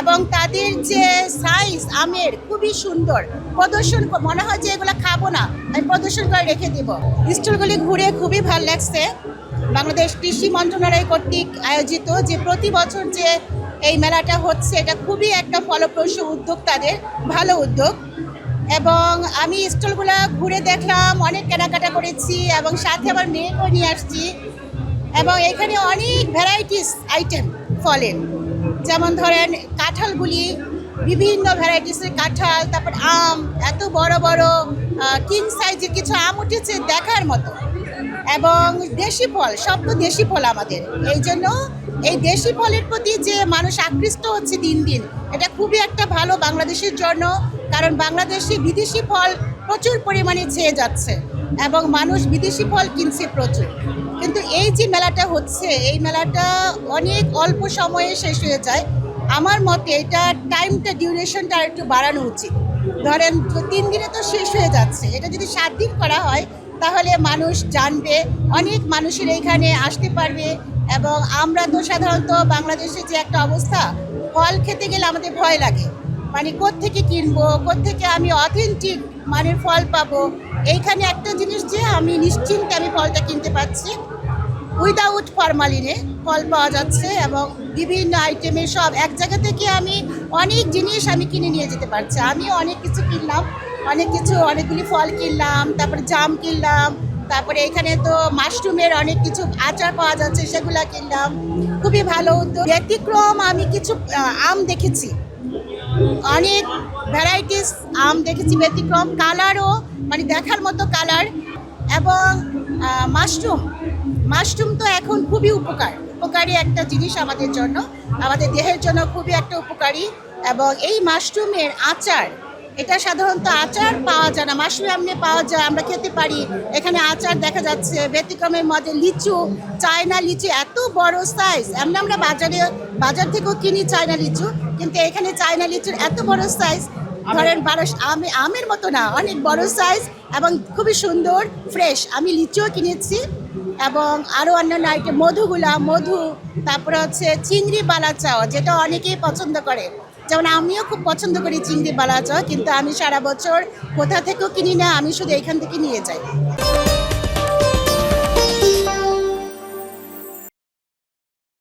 এবং তাদের যে সাইজ আমের খুবই সুন্দর প্রদর্শন, মনে হয় যে এগুলো খাবো না, আমি প্রদর্শন করে রেখে দিব। স্টলগুলি ঘুরে খুবই ভালো লাগছে। বাংলাদেশ কৃষি মন্ত্রণালয় কর্তৃক আয়োজিত যে প্রতি বছর যে এই মেলাটা হচ্ছে, এটা খুবই একটা ফলপ্রসূ উদ্যোগ, তাদের ভালো উদ্যোগ। এবং আমি স্টলগুলো ঘুরে দেখলাম, অনেক কেনাকাটা করেছি এবং সাথে আমার মেয়েকেও নিয়ে আসছি। এবং এখানে অনেক ভ্যারাইটিস আইটেম ফলের, যেমন ধরেন কাঁঠালগুলি, বিভিন্ন ভ্যারাইটিসের কাঁঠাল, তারপর আম, এত বড় বড় কিং সাইজের কিছু আম উঠেছে দেখার মতো। এবং দেশি ফল, সব তো দেশি ফল আমাদের, এই জন্য এই দেশি ফলের প্রতি যে মানুষ আকৃষ্ট হচ্ছে দিন দিন, এটা খুবই একটা ভালো বাংলাদেশের জন্য। কারণ বাংলাদেশে বিদেশি ফল প্রচুর পরিমাণে ছেয়ে যাচ্ছে এবং মানুষ বিদেশি ফল কিনছে প্রচুর। কিন্তু এই যে মেলাটা হচ্ছে, এই মেলাটা অনেক অল্প সময়ে শেষ হয়ে যায়। আমার মতে এটা টাইমটা, ডিউরেশনটা আর একটু বাড়ানো উচিত। ধরেন 3 দিনে তো শেষ হয়ে যাচ্ছে, এটা যদি 7 দিন করা হয় তাহলে মানুষ জানবে, অনেক মানুষের এখানে আসতে পারবে। এবং আমরা তো সাধারণত বাংলাদেশে যে একটা অবস্থা, ফল খেতে গেলে আমাদের ভয় লাগে, মানে কোত্থেকে কিনবো, কোত্থেকে আমি অথেন্টিক মানের ফল পাবো। এইখানে একটা জিনিস যে আমি নিশ্চিন্তে আমি ফলটা কিনতে পারছি, উইদাউট ফরমালিনে ফল পাওয়া যাচ্ছে। এবং বিভিন্ন আইটেমের সব এক জায়গা থেকে আমি অনেক জিনিস আমি কিনে নিয়ে যেতে পারছি। আমিও অনেক কিছু কিনলাম, অনেকগুলি ফল কিনলাম, তারপরে জাম কিনলাম, তারপরে এখানে তো মাশরুমের অনেক কিছু আচার পাওয়া যাচ্ছে, সেগুলো কিনলাম। খুবই ভালো উদ্যোগ। ব্যতিক্রম আমি কিছু আম দেখেছি, অনেক ভ্যারাইটিস আম দেখেছি, ব্যতিক্রম কালারও, মানে দেখার মতো কালার। এবং মাশরুম তো এখন খুবই উপকারী একটা জিনিস আমাদের জন্য, আমাদের দেহের জন্য খুবই একটা উপকারী। এবং এই মাশরুমের আচার, এটা সাধারণত আচার পাওয়া যায় না, মাশরুম এমনি পাওয়া যায়, আমরা খেতে পারি। এখানে আচার দেখা যাচ্ছে। ব্যতিক্রমের মধ্যে লিচু, চায়না লিচু, এত বড় সাইজ। এমনি আমরা বাজার থেকেও কিনি চায়না লিচু, কিন্তু এখানে চায়না লিচুর এত বড় সাইজ, ধরেন আমের মতো না, অনেক বড় সাইজ এবং খুবই সুন্দর ফ্রেশ। আমি লিচুও কিনেছি এবং আরও অন্যান্য আইটেম, মধু, তারপরে হচ্ছে চিংড়ি বালাচাও, যেটা অনেকেই পছন্দ করে। যেমন আমিও খুব পছন্দ করি চিংড়ি বালাচাও, কিন্তু আমি সারা বছর কোথা থেকেও কিনি না, আমি শুধু এখান থেকে নিয়ে যাই।